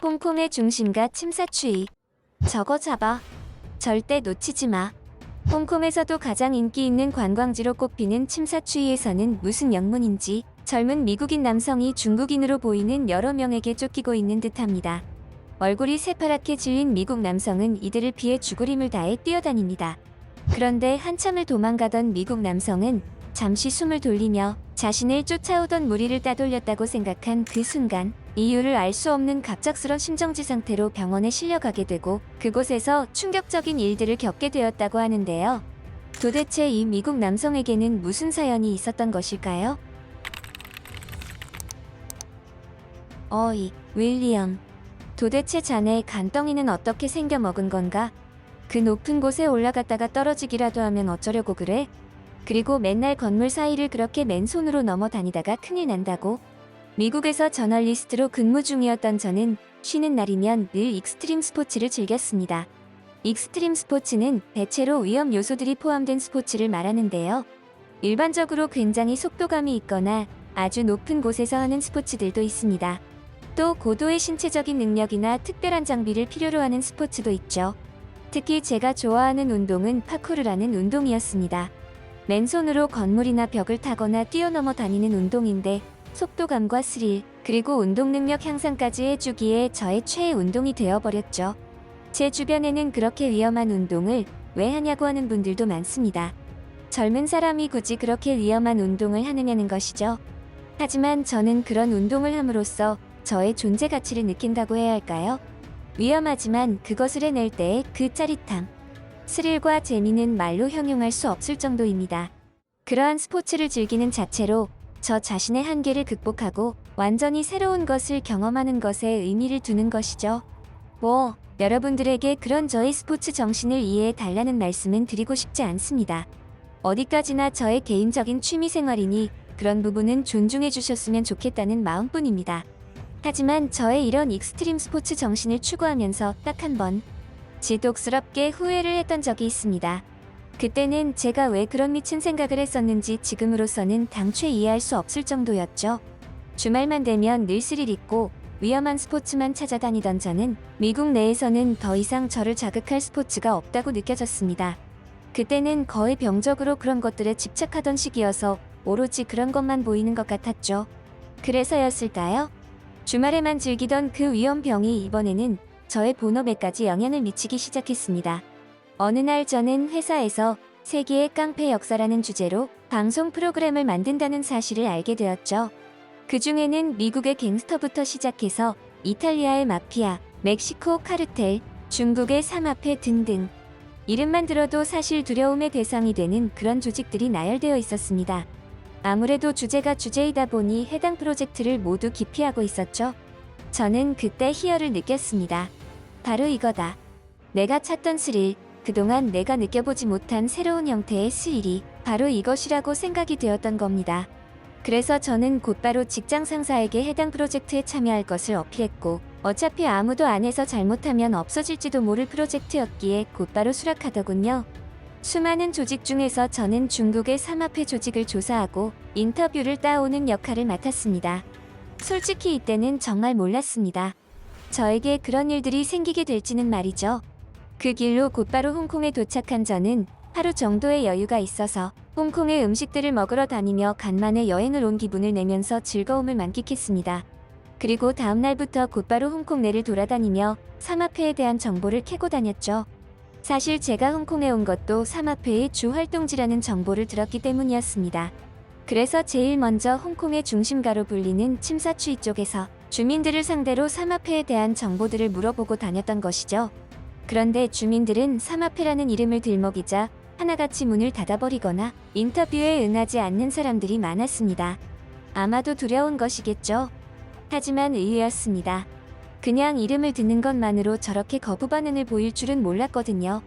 홍콩의 중심가 침사추이. 저거 잡아. 절대 놓치지 마. 홍콩에서도 가장 인기 있는 관광지로 꼽히는 침사추이에서는 무슨 영문인지 젊은 미국인 남성이 중국인으로 보이는 여러 명에게 쫓기고 있는 듯합니다. 얼굴이 새파랗게 질린 미국 남성은 이들을 피해 죽을 힘을 다해 뛰어다닙니다. 그런데 한참을 도망가던 미국 남성은 잠시 숨을 돌리며 자신을 쫓아오던 무리를 따돌렸다고 생각한 그 순간 이유를 알 수 없는 갑작스런 심정지 상태로 병원에 실려가게 되고 그곳에서 충격적인 일들을 겪게 되었다고 하는데요. 도대체 이 미국 남성에게는 무슨 사연이 있었던 것일까요? 어이, 윌리엄. 도대체 자네의 간덩이는 어떻게 생겨 먹은 건가? 그 높은 곳에 올라갔다가 떨어지기라도 하면 어쩌려고 그래? 그리고 맨날 건물 사이를 그렇게 맨손으로 넘어 다니다가 큰일 난다고? 미국에서 저널리스트로 근무 중이었던 저는 쉬는 날이면 늘 익스트림 스포츠를 즐겼습니다. 익스트림 스포츠는 대체로 위험 요소들이 포함된 스포츠를 말하는데요. 일반적으로 굉장히 속도감이 있거나 아주 높은 곳에서 하는 스포츠들도 있습니다. 또 고도의 신체적인 능력이나 특별한 장비를 필요로 하는 스포츠도 있죠. 특히 제가 좋아하는 운동은 파쿠르라는 운동이었습니다. 맨손으로 건물이나 벽을 타거나 뛰어넘어 다니는 운동인데 속도감과 스릴, 그리고 운동 능력 향상까지 해주기에 저의 최애 운동이 되어버렸죠. 제 주변에는 그렇게 위험한 운동을 왜 하냐고 하는 분들도 많습니다. 젊은 사람이 굳이 그렇게 위험한 운동을 하느냐는 것이죠. 하지만 저는 그런 운동을 함으로써 저의 존재 가치를 느낀다고 해야 할까요? 위험하지만 그것을 해낼 때의 그 짜릿함, 스릴과 재미는 말로 형용할 수 없을 정도입니다. 그러한 스포츠를 즐기는 자체로 저 자신의 한계를 극복하고 완전히 새로운 것을 경험하는 것에 의미를 두는 것이죠. 여러분들에게 그런 저의 스포츠 정신을 이해해 달라는 말씀은 드리고 싶지 않습니다. 어디까지나 저의 개인적인 취미생활이니 그런 부분은 존중해 주셨으면 좋겠다는 마음뿐입니다. 하지만 저의 이런 익스트림 스포츠 정신을 추구하면서 딱 한 번 지독스럽게 후회를 했던 적이 있습니다. 그때는 제가 왜 그런 미친 생각을 했었는지 지금으로서는 당최 이해할 수 없을 정도였죠. 주말만 되면 늘 스릴 있고 위험한 스포츠만 찾아다니던 저는 미국 내에서는 더 이상 저를 자극할 스포츠가 없다고 느껴졌습니다. 그때는 거의 병적으로 그런 것들에 집착하던 시기여서 오로지 그런 것만 보이는 것 같았죠. 그래서였을까요? 주말에만 즐기던 그 위험병이 이번에는 저의 본업에까지 영향을 미치기 시작했습니다. 어느 날 저는 회사에서 세계의 깡패 역사라는 주제로 방송 프로그램을 만든다는 사실을 알게 되었죠. 그 중에는 미국의 갱스터부터 시작해서 이탈리아의 마피아, 멕시코 카르텔, 중국의 사마페 등등 이름만 들어도 사실 두려움의 대상이 되는 그런 조직들이 나열되어 있었습니다. 아무래도 주제가 주제이다 보니 해당 프로젝트를 모두 기피하고 있었죠. 저는 그때 희열을 느꼈습니다. 바로 이거다. 내가 찾던 스릴, 그동안 내가 느껴보지 못한 새로운 형태의 스릴이 바로 이것이라고 생각이 되었던 겁니다. 그래서 저는 곧바로 직장 상사에게 해당 프로젝트에 참여할 것을 어필했고 어차피 아무도 안 해서 잘못하면 없어질지도 모를 프로젝트였기에 곧바로 수락하더군요. 수많은 조직 중에서 저는 중국의 사마페 조직을 조사하고 인터뷰를 따오는 역할을 맡았습니다. 솔직히 이때는 정말 몰랐습니다. 저에게 그런 일들이 생기게 될지는 말이죠. 그 길로 곧바로 홍콩에 도착한 저는 하루 정도의 여유가 있어서 홍콩의 음식들을 먹으러 다니며 간만에 여행을 온 기분을 내면서 즐거움을 만끽했습니다. 그리고 다음 날부터 곧바로 홍콩 내를 돌아다니며 사마페에 대한 정보를 캐고 다녔죠. 사실 제가 홍콩에 온 것도 사마페의 주 활동지라는 정보를 들었기 때문이었습니다. 그래서 제일 먼저 홍콩의 중심가로 불리는 침사추이 쪽에서 주민들을 상대로 사마페에 대한 정보들을 물어보고 다녔던 것이죠. 그런데 주민들은 사마페라는 이름을 들먹이자 하나같이 문을 닫아버리거나 인터뷰에 응하지 않는 사람들이 많았습니다. 아마도 두려운 것이겠죠. 하지만 의외였습니다. 그냥 이름을 듣는 것만으로 저렇게 거부 반응을 보일 줄은 몰랐거든요.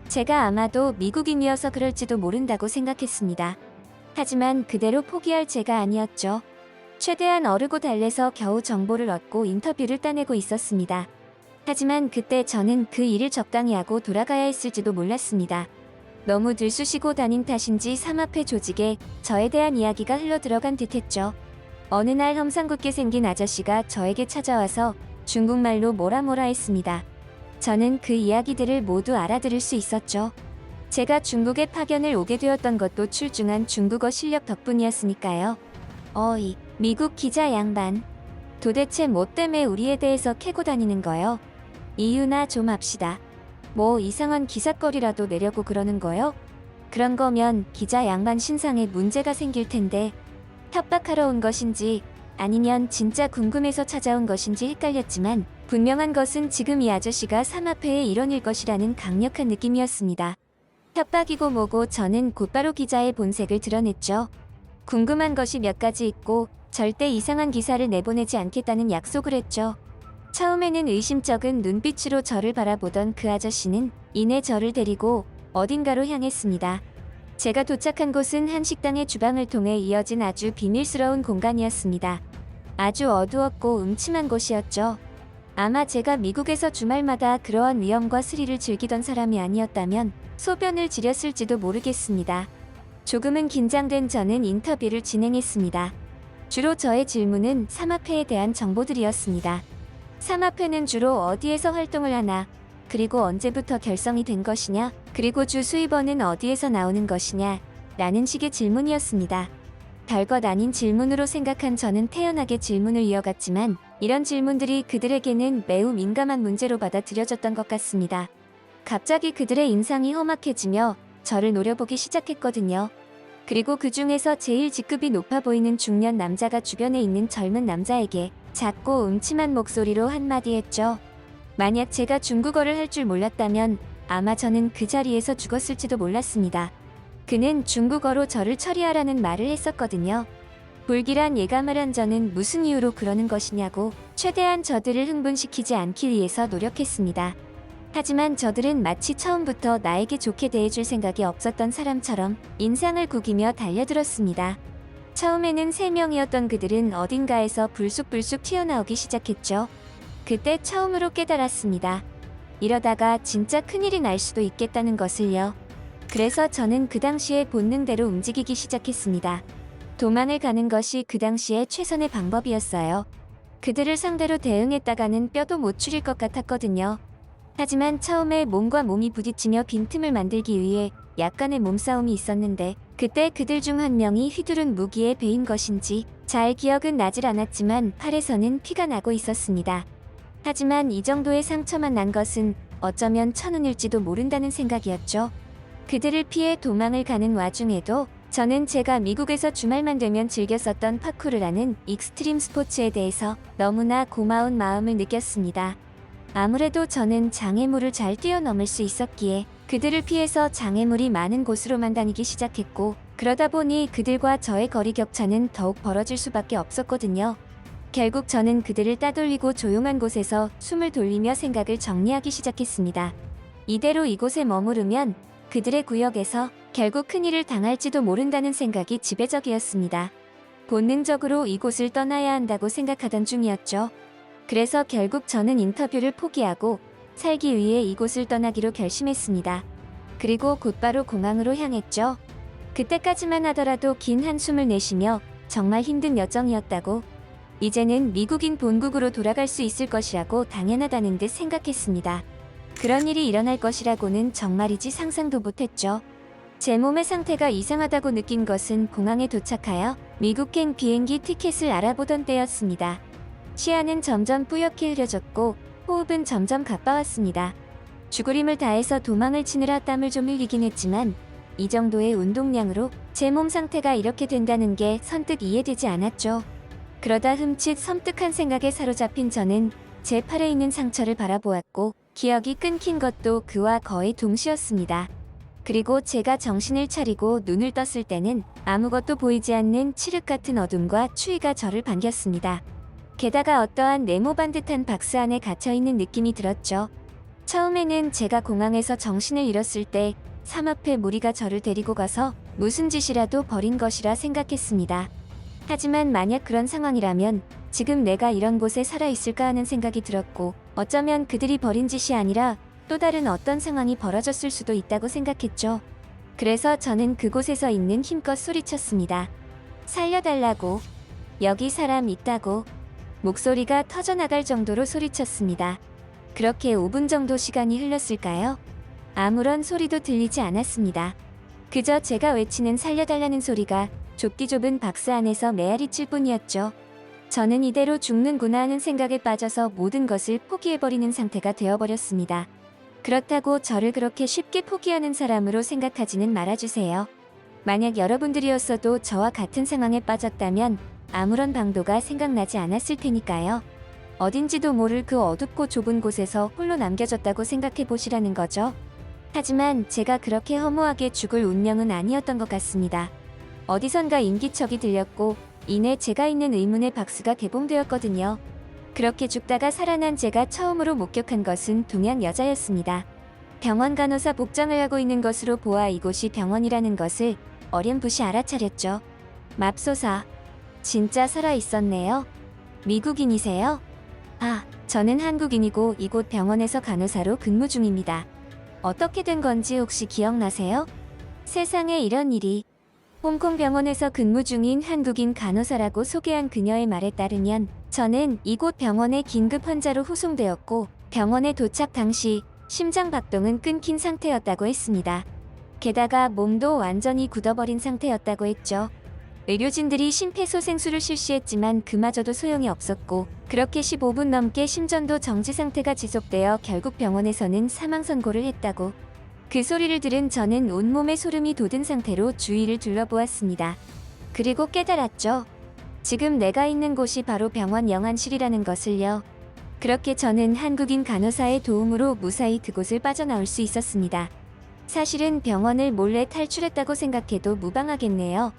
제가 아마도 미국인이어서 그럴지도 모른다고 생각했습니다. 하지만 그대로 포기할 제가 아니었죠. 최대한 어르고 달래서 겨우 정보를 얻고 인터뷰를 따내고 있었습니다. 하지만 그때 저는 그 일을 적당히 하고 돌아가야 했을지도 몰랐습니다. 너무 들쑤시고 다닌 탓인지 사마페 조직에 저에 대한 이야기가 흘러들어간 듯했죠. 어느 날 험상궂게 생긴 아저씨가 저에게 찾아와서 중국말로 뭐라 했습니다. 저는 그 이야기들을 모두 알아들을 수 있었죠. 제가 중국에 파견을 오게 되었던 것도 출중한 중국어 실력 덕분이었으니까요. 어이, 미국 기자 양반. 도대체 뭐 때문에 우리에 대해서 캐고 다니는 거요? 이유나 좀 합시다. 뭐 이상한 기사거리라도 내려고 그러는 거요? 그런 거면 기자 양반 신상에 문제가 생길 텐데 협박하러 온 것인지 아니면 진짜 궁금해서 찾아온 것인지 헷갈렸지만 분명한 것은 지금 이 아저씨가 삼합회의 일원일 것이라는 강력한 느낌이었습니다. 협박이고 뭐고 저는 곧바로 기자의 본색을 드러냈죠. 궁금한 것이 몇 가지 있고 절대 이상한 기사를 내보내지 않겠다는 약속을 했죠. 처음에는 의심쩍은 눈빛으로 저를 바라보던 그 아저씨는 이내 저를 데리고 어딘가로 향했습니다. 제가 도착한 곳은 한 식당의 주방을 통해 이어진 아주 비밀스러운 공간이었습니다. 아주 어두웠고 음침한 곳이었죠. 아마 제가 미국에서 주말마다 그러한 위험과 스릴을 즐기던 사람이 아니었다면 소변을 지렸을지도 모르겠습니다. 조금은 긴장된 저는 인터뷰를 진행했습니다. 주로 저의 질문은 삼합회에 대한 정보들이었습니다. 삼합회는 주로 어디에서 활동을 하나, 그리고 언제부터 결성이 된 것이냐, 그리고 주 수입원은 어디에서 나오는 것이냐, 라는 식의 질문이었습니다. 별것 아닌 질문으로 생각한 저는 태연하게 질문을 이어갔지만 이런 질문들이 그들에게는 매우 민감한 문제로 받아들여졌던 것 같습니다. 갑자기 그들의 인상이 험악해지며 저를 노려보기 시작했거든요. 그리고 그 중에서 제일 직급이 높아 보이는 중년 남자가 주변에 있는 젊은 남자에게 작고 음침한 목소리로 한마디 했죠. 만약 제가 중국어를 할 줄 몰랐다면 아마 저는 그 자리에서 죽었을지도 몰랐습니다. 그는 중국어로 저를 처리하라는 말을 했었거든요. 불길한 예감을 한 저는 무슨 이유로 그러는 것이냐고 최대한 저들을 흥분시키지 않기 위해서 노력했습니다. 하지만 저들은 마치 처음부터 나에게 좋게 대해줄 생각이 없었던 사람처럼 인상을 구기며 달려들었습니다. 처음에는 3명이었던 그들은 어딘가에서 불쑥불쑥 튀어나오기 시작했죠. 그때 처음으로 깨달았습니다. 이러다가 진짜 큰일이 날 수도 있겠다는 것을요. 그래서 저는 그 당시에 본능대로 움직이기 시작했습니다. 도망을 가는 것이 그 당시에 최선의 방법이었어요. 그들을 상대로 대응했다가는 뼈도 못 추릴 것 같았거든요. 하지만 처음에 몸과 몸이 부딪히며 빈틈을 만들기 위해 약간의 몸싸움이 있었는데 그때 그들 중 한 명이 휘두른 무기에 베인 것인지 잘 기억은 나질 않았지만 팔에서는 피가 나고 있었습니다. 하지만 이 정도의 상처만 난 것은 어쩌면 천운일지도 모른다는 생각이었죠. 그들을 피해 도망을 가는 와중에도 저는 제가 미국에서 주말만 되면 즐겼었던 파쿠르라는 익스트림 스포츠에 대해서 너무나 고마운 마음을 느꼈습니다. 아무래도 저는 장애물을 잘 뛰어넘을 수 있었기에 그들을 피해서 장애물이 많은 곳으로만 다니기 시작했고 그러다 보니 그들과 저의 거리 격차는 더욱 벌어질 수밖에 없었거든요. 결국 저는 그들을 따돌리고 조용한 곳에서 숨을 돌리며 생각을 정리하기 시작했습니다. 이대로 이곳에 머무르면 그들의 구역에서 결국 큰일을 당할지도 모른다는 생각이 지배적이었습니다. 본능적으로 이곳을 떠나야 한다고 생각하던 중이었죠. 그래서 결국 저는 인터뷰를 포기하고 살기 위해 이곳을 떠나기로 결심했습니다. 그리고 곧바로 공항으로 향했죠. 그때까지만 하더라도 긴 한숨을 내쉬며 정말 힘든 여정이었다고, 이제는 미국인 본국으로 돌아갈 수 있을 것이라고 당연하다는 듯 생각했습니다. 그런 일이 일어날 것이라고는 정말이지 상상도 못했죠. 제 몸의 상태가 이상하다고 느낀 것은 공항에 도착하여 미국행 비행기 티켓을 알아보던 때였습니다. 시야는 점점 뿌옇게 흐려졌고 호흡은 점점 가빠웠습니다. 죽으림을 다해서 도망을 치느라 땀을 좀 흘리긴 했지만 이 정도의 운동량으로 제 몸 상태가 이렇게 된다는 게 선뜻 이해되지 않았죠. 그러다 흠칫 섬뜩한 생각에 사로잡힌 저는 제 팔에 있는 상처를 바라보았고 기억이 끊긴 것도 그와 거의 동시였습니다. 그리고 제가 정신을 차리고 눈을 떴을 때는 아무것도 보이지 않는 칠흑 같은 어둠과 추위가 저를 반겼습니다. 게다가 어떠한 네모반 듯한 박스 안에 갇혀있는 느낌이 들었죠. 처음에는 제가 공항에서 정신을 잃었을 때 삼합회 무리가 저를 데리고 가서 무슨 짓이라도 벌인 것이라 생각했습니다. 하지만 만약 그런 상황이라면 지금 내가 이런 곳에 살아있을까 하는 생각이 들었고 어쩌면 그들이 벌인 짓이 아니라 또 다른 어떤 상황이 벌어졌을 수도 있다고 생각했죠. 그래서 저는 그곳에서 있는 힘껏 소리쳤습니다. 살려달라고. 여기 사람 있다고. 목소리가 터져나갈 정도로 소리쳤습니다. 그렇게 5분 정도 시간이 흘렀을까요? 아무런 소리도 들리지 않았습니다. 그저 제가 외치는 살려달라는 소리가 좁디 좁은 박스 안에서 메아리칠 뿐이었죠. 저는 이대로 죽는구나 하는 생각에 빠져서 모든 것을 포기해버리는 상태가 되어버렸습니다. 그렇다고 저를 그렇게 쉽게 포기하는 사람으로 생각하지는 말아주세요. 만약 여러분들이었어도 저와 같은 상황에 빠졌다면 아무런 방도가 생각나지 않았을 테니까요. 어딘지도 모를 그 어둡고 좁은 곳에서 홀로 남겨졌다고 생각해 보시라는 거죠. 하지만 제가 그렇게 허무하게 죽을 운명은 아니었던 것 같습니다. 어디선가 인기척이 들렸고 이내 제가 있는 의문의 박스가 개봉되었거든요. 그렇게 죽다가 살아난 제가 처음으로 목격한 것은 동양 여자였습니다. 병원 간호사 복장을 하고 있는 것으로 보아 이곳이 병원이라는 것을 어렴풋이 알아차렸죠. 맙소사, 진짜 살아있었네요. 미국인이세요? 아, 저는 한국인이고 이곳 병원에서 간호사로 근무 중입니다. 어떻게 된 건지 혹시 기억나세요? 세상에 이런 일이. 홍콩 병원에서 근무 중인 한국인 간호사라고 소개한 그녀의 말에 따르면 저는 이곳 병원의 긴급 환자로 후송되었고 병원에 도착 당시 심장 박동은 끊긴 상태였다고 했습니다. 게다가 몸도 완전히 굳어버린 상태였다고 했죠. 의료진들이 심폐소생술을 실시했지만 그마저도 소용이 없었고 그렇게 15분 넘게 심전도 정지 상태가 지속되어 결국 병원에서는 사망 선고를 했다고. 그 소리를 들은 저는 온몸에 소름이 돋은 상태로 주위를 둘러보았습니다. 그리고 깨달았죠. 지금 내가 있는 곳이 바로 병원 영안실이라는 것을요. 그렇게 저는 한국인 간호사의 도움으로 무사히 그곳을 빠져나올 수 있었습니다. 사실은 병원을 몰래 탈출했다고 생각해도 무방하겠네요.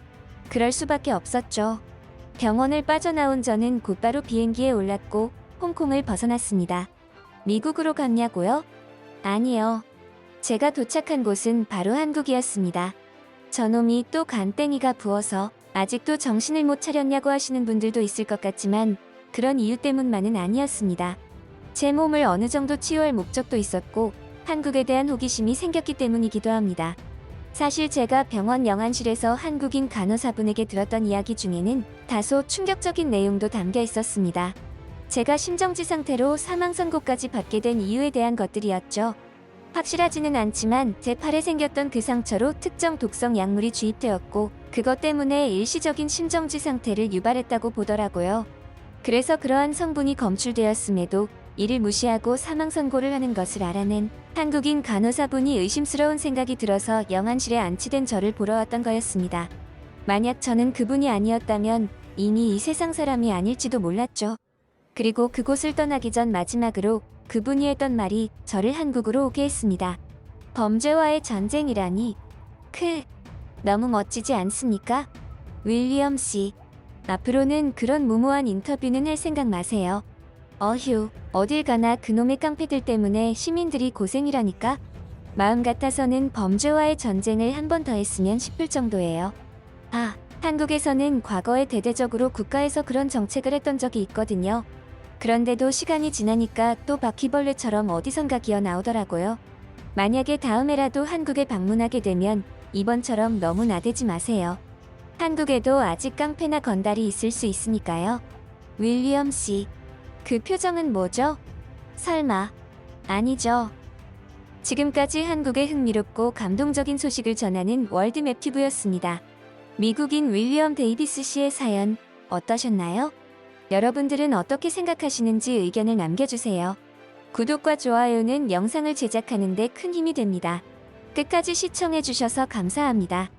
그럴 수밖에 없었죠. 병원을 빠져나온 저는 곧바로 비행기에 올랐고 홍콩을 벗어났습니다. 미국으로 갔냐고요? 아니요. 제가 도착한 곳은 바로 한국이었습니다. 저놈이 또 간땡이가 부어서 아직도 정신을 못 차렸냐고 하시는 분들도 있을 것 같지만 그런 이유 때문만은 아니었습니다. 제 몸을 어느 정도 치유할 목적도 있었고 한국에 대한 호기심이 생겼기 때문이기도 합니다. 사실 제가 병원 영안실에서 한국인 간호사분에게 들었던 이야기 중에는 다소 충격적인 내용도 담겨 있었습니다. 제가 심정지 상태로 사망 선고까지 받게 된 이유에 대한 것들이었죠. 확실하지는 않지만 제 팔에 생겼던 그 상처로 특정 독성 약물이 주입되었고 그것 때문에 일시적인 심정지 상태를 유발했다고 보더라고요. 그래서 그러한 성분이 검출되었음에도 이를 무시하고 사망 선고를 하는 것을 알아낸 한국인 간호사분이 의심스러운 생각이 들어서 영안실에 안치된 저를 보러 왔던 거였습니다. 만약 저는 그분이 아니었다면 이미 이 세상 사람이 아닐지도 몰랐죠. 그리고 그곳을 떠나기 전 마지막으로 그분이 했던 말이 저를 한국으로 오게 했습니다. 범죄와의 전쟁이라니. 너무 멋지지 않습니까? 윌리엄 씨. 앞으로는 그런 무모한 인터뷰는 할 생각 마세요. 어휴, 어딜 가나 그놈의 깡패들 때문에 시민들이 고생이라니까? 마음 같아서는 범죄와의 전쟁을 한 번 더 했으면 싶을 정도예요. 아, 한국에서는 과거에 대대적으로 국가에서 그런 정책을 했던 적이 있거든요. 그런데도 시간이 지나니까 또 바퀴벌레처럼 어디선가 기어 나오더라고요. 만약에 다음에라도 한국에 방문하게 되면 이번처럼 너무 나대지 마세요. 한국에도 아직 깡패나 건달이 있을 수 있으니까요. 윌리엄 씨, 그 표정은 뭐죠? 설마. 아니죠. 지금까지 한국의 흥미롭고 감동적인 소식을 전하는 월드맵튜브였습니다. 미국인 윌리엄 데이비스 씨의 사연 어떠셨나요? 여러분들은 어떻게 생각하시는지 의견을 남겨주세요. 구독과 좋아요는 영상을 제작하는 데 큰 힘이 됩니다. 끝까지 시청해주셔서 감사합니다.